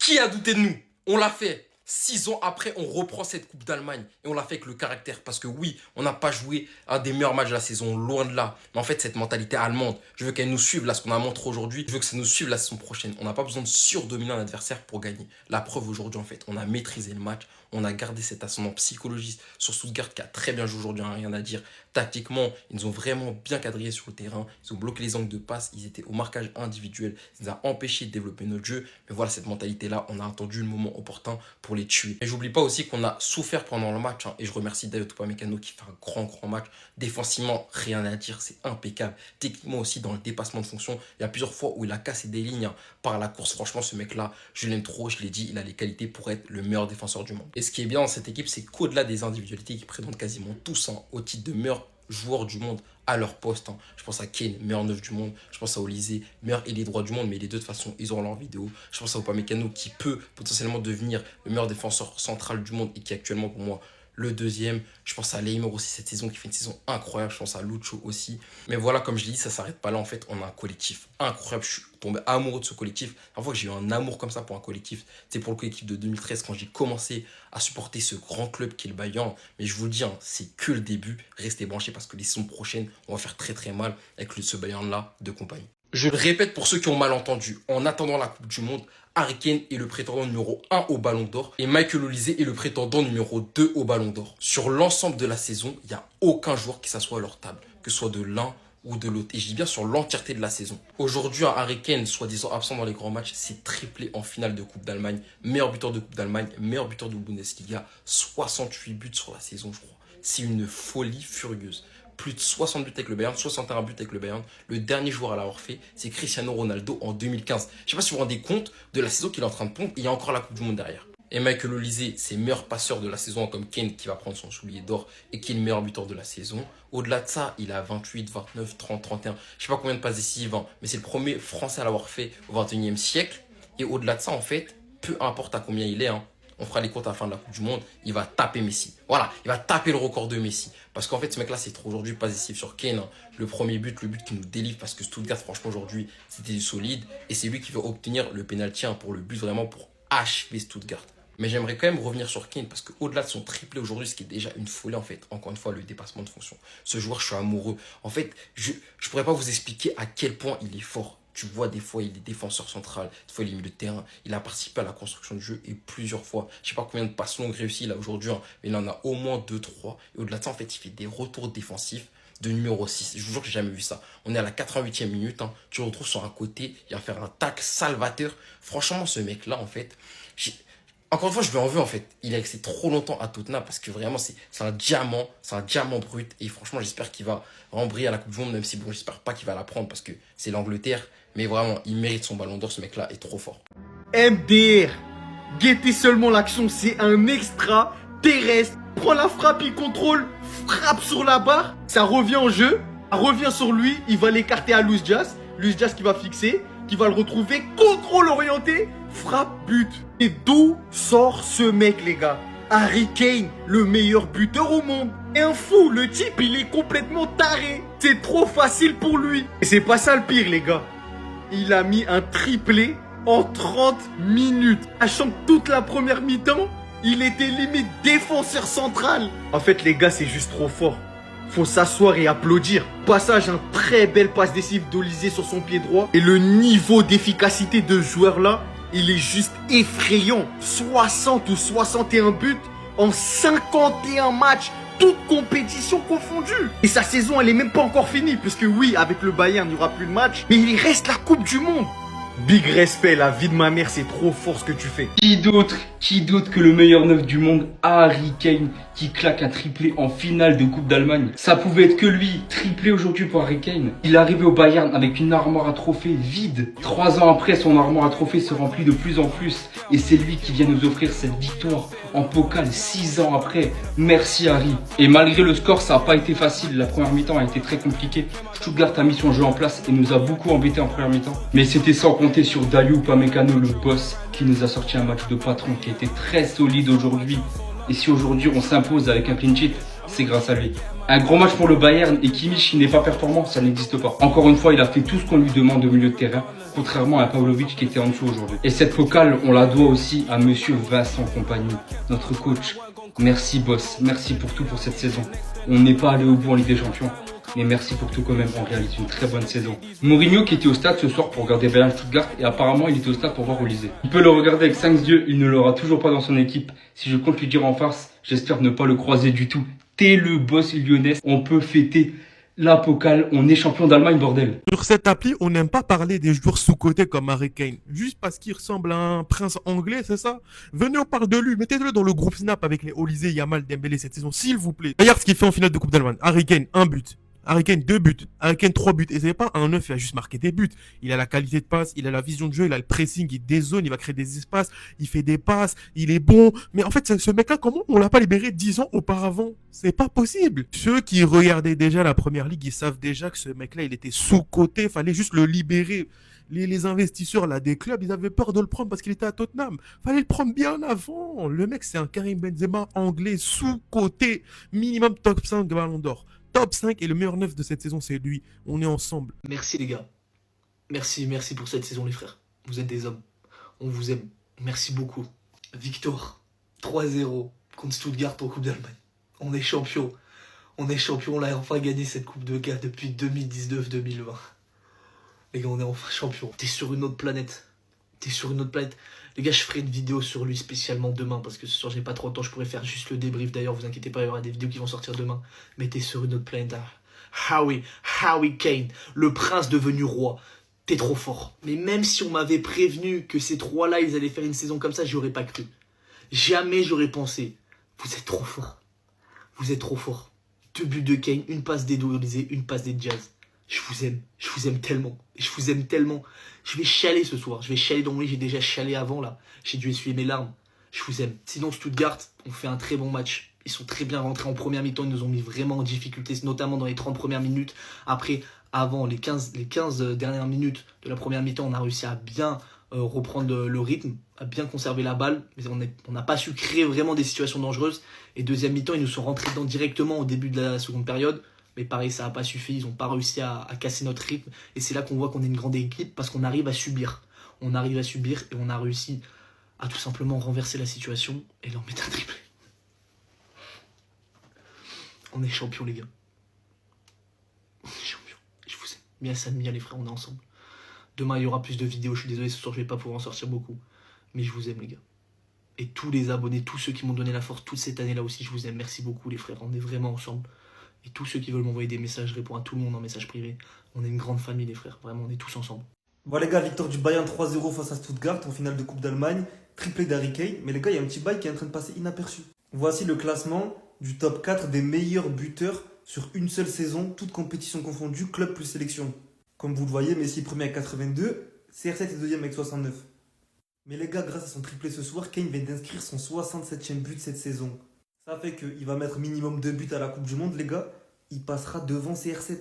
Qui a douté de nous? On l'a fait. 6 ans après, on reprend cette Coupe d'Allemagne et on l'a fait avec le caractère. Parce que oui, on n'a pas joué un des meilleurs matchs de la saison, loin de là. Mais en fait, cette mentalité allemande, je veux qu'elle nous suive là, ce qu'on a montré aujourd'hui. Je veux que ça nous suive la saison prochaine. On n'a pas besoin de surdominer un adversaire pour gagner. La preuve aujourd'hui, en fait, on a maîtrisé le match. On a gardé cet ascendant psychologique sur Stuttgart qui a très bien joué aujourd'hui, hein, rien à dire. Tactiquement, ils nous ont vraiment bien quadrillé sur le terrain. Ils ont bloqué les angles de passe. Ils étaient au marquage individuel. Ça nous a empêché de développer notre jeu. Mais voilà, cette mentalité-là, on a attendu le moment opportun pour les tuer. Et j'oublie pas aussi qu'on a souffert pendant le match. Hein, et je remercie Dayot Upamecano qui fait un grand match. Défensivement, rien à dire. C'est impeccable. Techniquement aussi, dans le dépassement de fonction, il y a plusieurs fois où il a cassé des lignes par la course. Franchement, ce mec-là, je l'aime trop. Je l'ai dit, il a les qualités pour être le meilleur défenseur du monde. Et ce qui est bien dans cette équipe, c'est qu'au-delà des individualités qui présentent quasiment tous au titre de meilleur joueurs du monde à leur poste. Hein. Je pense à Kane, meilleur neuf du monde. Je pense à Olysée, meilleur ailier droit du monde. Mais les deux, de toute façon, ils auront leur vidéo. Je pense à Upamecano qui peut potentiellement devenir le meilleur défenseur central du monde et qui est actuellement pour moi le deuxième. Je pense à Leymer aussi cette saison qui fait une saison incroyable. Je pense à Lucho aussi. Mais voilà, comme je l'ai dit, ça ne s'arrête pas là. En fait, on a un collectif incroyable. Je suis tombé amoureux de ce collectif. La fois que j'ai eu un amour comme ça pour un collectif, c'est pour le collectif de 2013 quand j'ai commencé à supporter ce grand club qui est le Bayern. Mais je vous le dis, hein, c'est que le début. Restez branchés parce que les saisons prochaines, on va faire très mal avec ce Bayern-là de compagnie. Je le répète pour ceux qui ont mal entendu. En attendant la Coupe du Monde, Harry Kane est le prétendant numéro 1 au Ballon d'Or et Michael Olise est le prétendant numéro 2 au Ballon d'Or. Sur l'ensemble de la saison, il n'y a aucun joueur qui s'assoit à leur table, que ce soit de l'un ou de l'autre. Et je dis bien sur l'entièreté de la saison. Aujourd'hui, un Harry Kane, soi-disant absent dans les grands matchs, s'est triplé en finale de Coupe d'Allemagne. Meilleur buteur de Coupe d'Allemagne, meilleur buteur de Bundesliga. 68 buts sur la saison, je crois. C'est une folie furieuse. Plus de 60 buts avec le Bayern, 61 buts avec le Bayern. Le dernier joueur à l'avoir fait, c'est Cristiano Ronaldo en 2015. Je ne sais pas si vous vous rendez compte de la saison qu'il est en train de pondre. Il y a encore la Coupe du Monde derrière. Et Michael Olise, c'est meilleur passeur de la saison comme Kane qui va prendre son soulier d'or et qui est le meilleur buteur de la saison. Au-delà de ça, il a 28, 29, 30, 31. Je ne sais pas combien de passes décisives, hein, mais c'est le premier Français à l'avoir fait au 21e siècle. Et au-delà de ça, en fait, peu importe à combien il est, hein, on fera les comptes à la fin de la Coupe du Monde, il va taper Messi. Voilà, il va taper le record de Messi. Parce qu'en fait, ce mec-là, c'est trop aujourd'hui pas décisif sur Kane. Hein. Le premier but, le but qui nous délivre parce que Stuttgart, franchement, aujourd'hui, c'était du solide. Et c'est lui qui va obtenir le pénalty pour le but, vraiment pour achever Stuttgart. Mais j'aimerais quand même revenir sur Kane parce qu'au-delà de son triplé aujourd'hui, ce qui est déjà une folie en fait, encore une fois, le dépassement de fonction. Ce joueur, je suis amoureux. En fait, je ne pourrais pas vous expliquer à quel point il est fort. Tu vois, des fois, il est défenseur central, des fois, il est milieu de terrain. Il a participé à la construction du jeu et plusieurs fois. Je ne sais pas combien de passes longues réussies là aujourd'hui, hein, mais il en a au moins 2-3. Et au-delà de ça, en fait, il fait des retours défensifs de numéro 6. Je vous jure que j'ai jamais vu ça. On est à la 88e minute. Hein, tu le retrouves sur un côté, il va faire un tac salvateur. Franchement, ce mec-là, en fait, encore une fois, je lui en veux en fait. Il est resté trop longtemps à Tottenham parce que vraiment, c'est un diamant brut. Et franchement, j'espère qu'il va vraiment briller à la Coupe du Monde, même si bon, j'espère pas qu'il va la prendre parce que c'est l'Angleterre. Mais vraiment, il mérite son ballon d'or, ce mec-là est trop fort. MDR, guettez seulement l'action, c'est un extra terrestre. Prend la frappe, il contrôle, frappe sur la barre, ça revient en jeu, ça revient sur lui, il va l'écarter à Luis Diaz qui va fixer, qui va le retrouver, contrôle orienté, frappe, but. Et d'où sort ce mec, les gars? Harry Kane, le meilleur buteur au monde. Et un fou, le type, il est complètement taré. C'est trop facile pour lui. Et c'est pas ça le pire, les gars. Il a mis un triplé en 30 minutes. Sachant que toute la première mi-temps, il était limite défenseur central. En fait, les gars, c'est juste trop fort. Faut s'asseoir et applaudir. Passage, un très belle passe décisive d'Olise sur son pied droit. Et le niveau d'efficacité de ce joueur-là, il est juste effrayant. 60 ou 61 buts en 51 matchs. Toute compétition confondue. Et sa saison, elle est même pas encore finie. Puisque oui, avec le Bayern, il n'y aura plus de match. Mais il reste la Coupe du Monde. Big respect, la vie de ma mère, c'est trop fort ce que tu fais. Qui d'autre que le meilleur neuf du monde, Harry Kane, qui claque un triplé en finale de Coupe d'Allemagne. Ça pouvait être que lui, triplé aujourd'hui pour Harry Kane. Il est arrivé au Bayern avec une armoire à trophées vide. 3 ans après, son armoire à trophées se remplit de plus en plus. Et c'est lui qui vient nous offrir cette victoire en pokal 6 ans après. Merci Harry. Et malgré le score, ça n'a pas été facile. La première mi-temps a été très compliquée. Stuttgart a mis son jeu en place et nous a beaucoup embêtés en première mi-temps. Mais c'était sans compter sur Dayot Upamecano, le boss, qui nous a sorti un match de patron qui a été très solide aujourd'hui. Et si aujourd'hui on s'impose avec un clean sheet, c'est grâce à lui. Un gros match pour le Bayern et Kimmich qui n'est pas performant, ça n'existe pas. Encore une fois, il a fait tout ce qu'on lui demande au milieu de terrain, contrairement à Pavlovic qui était en dessous aujourd'hui. Et cette focale, on la doit aussi à monsieur Vincent Kompany, notre coach. Merci boss, merci pour tout pour cette saison. On n'est pas allé au bout en Ligue des Champions, mais merci pour tout quand même, on réalise une très bonne saison. Mourinho qui était au stade ce soir pour regarder Bayern Stuttgart et apparemment il était au stade pour voir Olysée. Il peut le regarder avec 5 yeux, il ne l'aura toujours pas dans son équipe. Si je compte lui dire en farce, j'espère ne pas le croiser du tout. T'es le boss lyonnais, on peut fêter la Pokal, on est champion d'Allemagne, bordel. Sur cette appli, on n'aime pas parler des joueurs sous-cotés comme Harry Kane. Juste parce qu'il ressemble à un prince anglais, c'est ça? Venez, on parle de lui. Mettez-le dans le groupe Snap avec les Olysée, Yamal, Dembélé cette saison, s'il vous plaît. Regarde ce qu'il fait en finale de Coupe d'Allemagne. Harry Kane, 1 but. Harry Kane, 2 buts. Harry Kane, 3 buts. Et c'est pas un 9, il a juste marqué des buts. Il a la qualité de passe, il a la vision de jeu, il a le pressing, il dézone, il va créer des espaces, il fait des passes, il est bon. Mais en fait, ce mec-là, comment on l'a pas libéré 10 ans auparavant? C'est pas possible. Ceux qui regardaient déjà la première ligue, ils savent déjà que ce mec-là, il était sous-coté, fallait juste le libérer. Les investisseurs là des clubs, ils avaient peur de le prendre parce qu'il était à Tottenham. Fallait le prendre bien avant. Le mec, c'est un Karim Benzema anglais sous-coté, minimum top 5 Ballon d'Or. Top 5 et le meilleur 9 de cette saison, c'est lui. On est ensemble. Merci les gars. Merci pour cette saison les frères. Vous êtes des hommes. On vous aime. Merci beaucoup. Victor, 3-0 contre Stuttgart en Coupe d'Allemagne. On est champion. On est champion. On a enfin gagné cette Coupe de gars depuis 2019-2020. Les gars, on est enfin champion. T'es sur une autre planète. T'es sur une autre planète. Les gars, je ferai une vidéo sur lui spécialement demain parce que ce soir j'ai pas trop de temps, je pourrais faire juste le débrief. D'ailleurs, vous inquiétez pas, il y aura des vidéos qui vont sortir demain. Mais t'es sur une autre planète. Harry Kane, le prince devenu roi. T'es trop fort. Mais même si on m'avait prévenu que ces trois-là, ils allaient faire une saison comme ça, j'y aurais pas cru. Jamais j'aurais pensé. Vous êtes trop fort. Vous êtes trop fort. 2 buts de Kane, une passe des Olysée, une passe des Jazz. Je vous aime tellement. Je vous aime tellement. Je vais chialer ce soir. Je vais chialer dans mon lit. J'ai déjà chialé avant là. J'ai dû essuyer mes larmes. Je vous aime. Sinon, Stuttgart, on fait un très bon match. Ils sont très bien rentrés en première mi-temps. Ils nous ont mis vraiment en difficulté, notamment dans les 30 premières minutes. Après, avant les 15 dernières minutes de la première mi-temps, on a réussi à bien reprendre le rythme, à bien conserver la balle. Mais on n'a pas su créer vraiment des situations dangereuses. Et deuxième mi-temps, ils nous sont rentrés dedans directement au début de la seconde période. Mais pareil, ça n'a pas suffi, ils n'ont pas réussi à casser notre rythme. Et c'est là qu'on voit qu'on est une grande équipe parce qu'on arrive à subir. On arrive à subir et on a réussi à tout simplement renverser la situation et leur mettre un triplé. On est champions les gars. On est champions. Je vous aime. Mia San, Mia les frères, on est ensemble. Demain il y aura plus de vidéos, je suis désolé, ce soir je vais pas pouvoir en sortir beaucoup. Mais je vous aime les gars. Et tous les abonnés, tous ceux qui m'ont donné la force toute cette année là aussi, je vous aime. Merci beaucoup les frères, on est vraiment ensemble. Et tous ceux qui veulent m'envoyer des messages, je réponds à tout le monde en message privé. On est une grande famille les frères, vraiment on est tous ensemble. Bon les gars, victoire du Bayern 3-0 face à Stuttgart en finale de Coupe d'Allemagne, triplé d'Harry Kane. Mais les gars, il y a un petit bail qui est en train de passer inaperçu. Voici le classement du top 4 des meilleurs buteurs sur une seule saison, toute compétition confondue, club plus sélection. Comme vous le voyez, Messi premier avec 82, CR7 est deuxième avec 69. Mais les gars, grâce à son triplé ce soir, Kane vient d'inscrire son 67e but cette saison. Ça fait qu'il va mettre minimum 2 buts à la Coupe du Monde, les gars. Il passera devant CR7.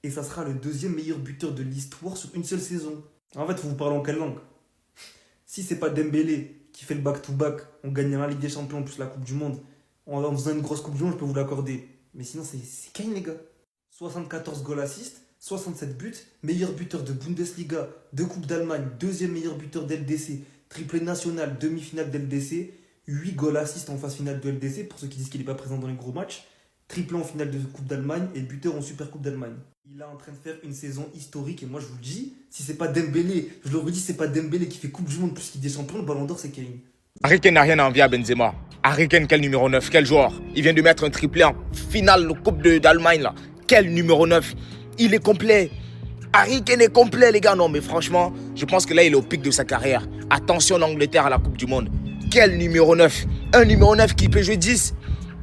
Et ça sera le deuxième meilleur buteur de l'histoire sur une seule saison. En fait, vous parlez en quelle langue? Si c'est pas Dembélé qui fait le back-to-back, on gagne la Ligue des Champions plus la Coupe du Monde, en faisant une grosse Coupe du Monde, je peux vous l'accorder. Mais sinon, c'est Kane, les gars. 74 goals assists, 67 buts, meilleur buteur de Bundesliga, de Coupe d'Allemagne, deuxième meilleur buteur d'LDC, triplé national, demi-finale d'LDC, 8 goals assists en phase finale de LDC, pour ceux qui disent qu'il n'est pas présent dans les gros matchs, triplé en finale de Coupe d'Allemagne et buteur en Super Coupe d'Allemagne. Il est en train de faire une saison historique et moi je vous le dis, si c'est pas Dembélé, je le redis, c'est pas Dembélé qui fait Coupe du Monde plus qu'il est champion, le Ballon d'Or c'est Kane. Harry Kane n'a rien à envier à Benzema. Harry Kane, quel numéro 9, quel joueur. Il vient de mettre un triplé en finale de Coupe d'Allemagne là. Quel numéro 9. Il est complet. Harry Kane est complet les gars. Non mais franchement, je pense que là il est au pic de sa carrière. Attention l'Angleterre à la Coupe du Monde. Quel numéro 9. Un numéro 9 qui peut jouer 10.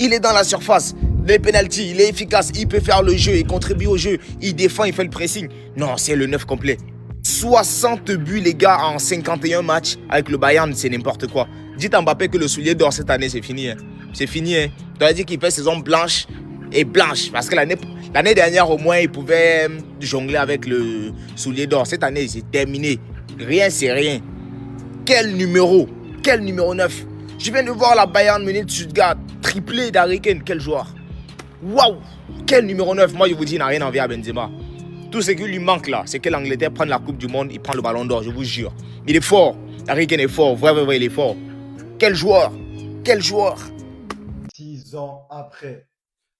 Il est dans la surface. Les pénaltys, il est efficace. Il peut faire le jeu, il contribue au jeu. Il défend, il fait le pressing. Non, c'est le 9 complet. 60 buts les gars en 51 matchs avec le Bayern, c'est n'importe quoi. Dites à Mbappé que le soulier d'or cette année, c'est fini. Hein. C'est fini. Hein. Tu as dit qu'il fait saison blanche et blanche. Parce que l'année dernière, au moins, il pouvait jongler avec le soulier d'or. Cette année, c'est terminé. Rien, c'est rien. Quel numéro 9. Je viens de voir la Bayern mener de Stuttgart. Triplé d'Harry Kane. Quel joueur. Waouh! Quel numéro 9? Moi, je vous dis, il n'a rien envie à Benzema. Tout ce qui lui manque là, c'est que l'Angleterre prenne la Coupe du Monde, il prend le ballon d'or, je vous jure. Il est fort. Harry Kane est fort. Vrai, il est fort. Quel joueur! Quel joueur! 6 ans après.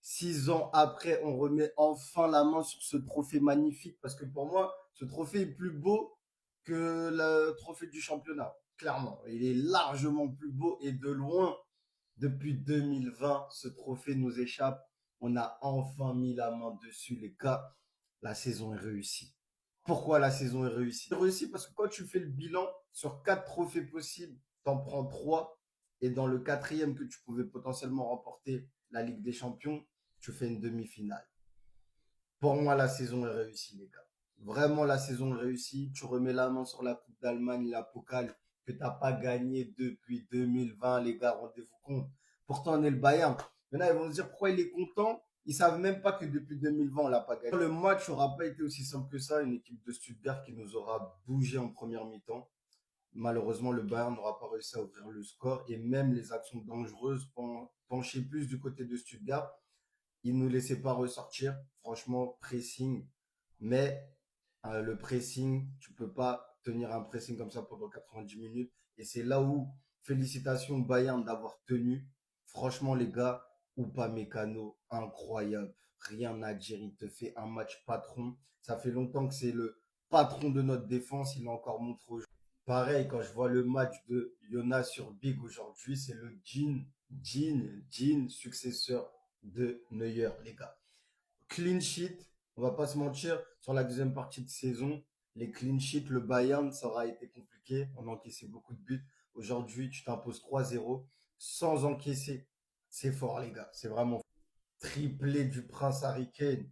6 ans après, on remet enfin la main sur ce trophée magnifique. Parce que pour moi, ce trophée est plus beau que le trophée du championnat. Clairement, il est largement plus beau et de loin. Depuis 2020, ce trophée nous échappe. On a enfin mis la main dessus, les gars. La saison est réussie. Pourquoi la saison est réussie? C'est réussi parce que quand tu fais le bilan sur 4 trophées possibles, tu en prends 3. Et dans le 4e que tu pouvais potentiellement remporter la Ligue des Champions, tu fais une demi-finale. Pour moi, la saison est réussie, les gars. Vraiment, la saison est réussie. Tu remets la main sur la Coupe d'Allemagne, la Pokal, que tu n'as pas gagné depuis 2020, les gars, rendez-vous compte. Pourtant, on est le Bayern. Maintenant, ils vont se dire pourquoi il est content. Ils ne savent même pas que depuis 2020, on ne l'a pas gagné. Le match n'aura pas été aussi simple que ça. Une équipe de Stuttgart qui nous aura bougé en première mi-temps. Malheureusement, le Bayern n'aura pas réussi à ouvrir le score. Et même les actions dangereuses penchaient plus du côté de Stuttgart. Ils ne nous laissaient pas ressortir. Franchement, pressing. Mais le pressing, tu ne peux pas tenir un pressing comme ça pendant 90 minutes. Et c'est là où, félicitations Bayern d'avoir tenu. Franchement, les gars, Upamecano, incroyable. Rien à dire. Il te fait un match patron. Ça fait longtemps que c'est le patron de notre défense. Il l'a encore montré aujourd'hui. Pareil, quand je vois le match de Jonas sur Big aujourd'hui, c'est le Jean, successeur de Neuer, les gars. Clean sheet, on va pas se mentir, sur la deuxième partie de saison, les clean sheets, le Bayern, ça aura été compliqué. On a encaissé beaucoup de buts. Aujourd'hui, tu t'imposes 3-0 sans encaisser. C'est fort, les gars. C'est vraiment fort. Triplé du Prince Harry Kane.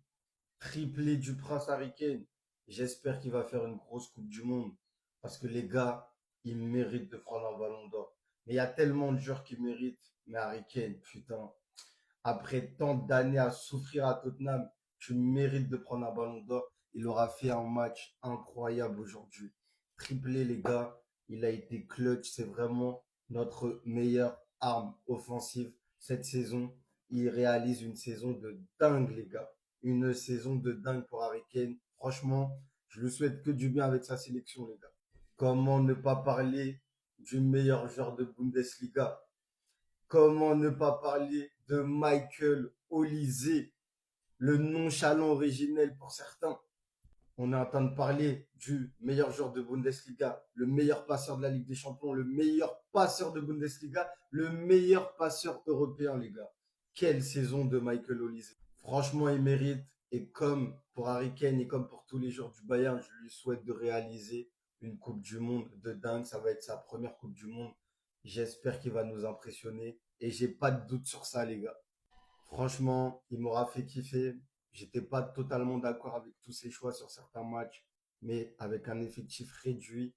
Triplé du Prince Harry Kane. J'espère qu'il va faire une grosse Coupe du Monde. Parce que les gars, ils méritent de prendre un ballon d'or. Mais il y a tellement de joueurs qui méritent. Mais Harry Kane, putain, après tant d'années à souffrir à Tottenham, tu mérites de prendre un ballon d'or. Il aura fait un match incroyable aujourd'hui. Triplé, les gars. Il a été clutch. C'est vraiment notre meilleure arme offensive cette saison. Il réalise une saison de dingue, les gars. Une saison de dingue pour Harry Kane. Franchement, je le souhaite que du bien avec sa sélection, les gars. Comment ne pas parler du meilleur joueur de Bundesliga? Comment ne pas parler de Michael Olise, le nonchalant originel pour certains? On est en train de parler du meilleur joueur de Bundesliga, le meilleur passeur de la Ligue des Champions, le meilleur passeur de Bundesliga, le meilleur passeur européen, les gars. Quelle saison de Michael Olise. Franchement, il mérite. Et comme pour Harry Kane et comme pour tous les joueurs du Bayern, je lui souhaite de réaliser une Coupe du Monde de dingue. Ça va être sa première Coupe du Monde. J'espère qu'il va nous impressionner. Et j'ai pas de doute sur ça, les gars. Franchement, il m'aura fait kiffer. J'étais pas totalement d'accord avec tous ses choix sur certains matchs. Mais avec un effectif réduit,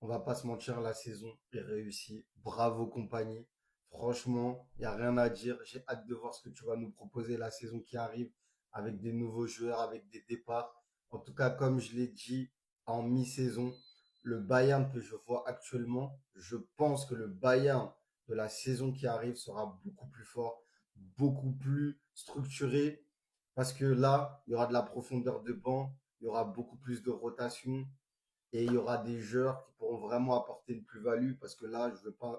on va pas se mentir, la saison est réussie. Bravo, compagnie. Franchement, il n'y a rien à dire. J'ai hâte de voir ce que tu vas nous proposer la saison qui arrive avec des nouveaux joueurs, avec des départs. En tout cas, comme je l'ai dit en mi-saison, le Bayern que je vois actuellement, je pense que le Bayern de la saison qui arrive sera beaucoup plus fort, beaucoup plus structuré. Parce que là, il y aura de la profondeur de banc, il y aura beaucoup plus de rotation. Et il y aura des joueurs qui pourront vraiment apporter une plus-value parce que là,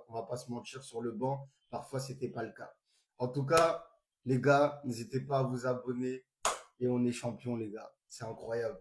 on va pas se mentir, sur le banc, parfois c'était pas le cas. En tout cas, les gars, n'hésitez pas à vous abonner et on est champion, les gars. C'est incroyable.